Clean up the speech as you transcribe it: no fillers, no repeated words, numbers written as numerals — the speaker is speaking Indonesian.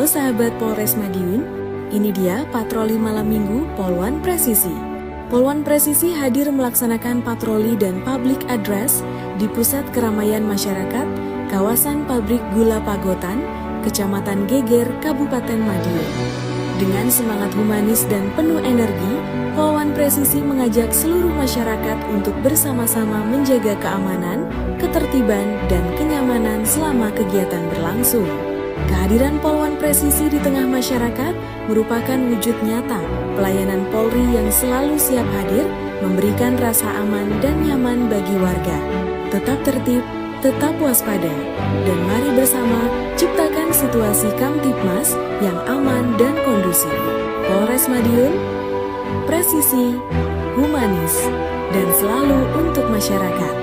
sahabat Polres Madiun, ini dia patroli malam minggu Polwan Presisi. Polwan Presisi hadir melaksanakan patroli dan public address di pusat keramaian masyarakat, kawasan pabrik gula Pagotan, Kecamatan Geger, Kabupaten Madiun. Dengan semangat humanis dan penuh energi, Polwan Presisi mengajak seluruh masyarakat untuk bersama-sama menjaga keamanan, ketertiban, dan kenyamanan selama kegiatan berlangsung. Kehadiran Polwan Presisi di tengah masyarakat merupakan wujud nyata pelayanan Polri yang selalu siap hadir, memberikan rasa aman dan nyaman bagi warga. Tetap tertib, tetap waspada, dan mari bersama ciptakan situasi Kamtibmas yang aman dan kondusif. Polres Madiun, presisi, humanis, dan selalu untuk masyarakat.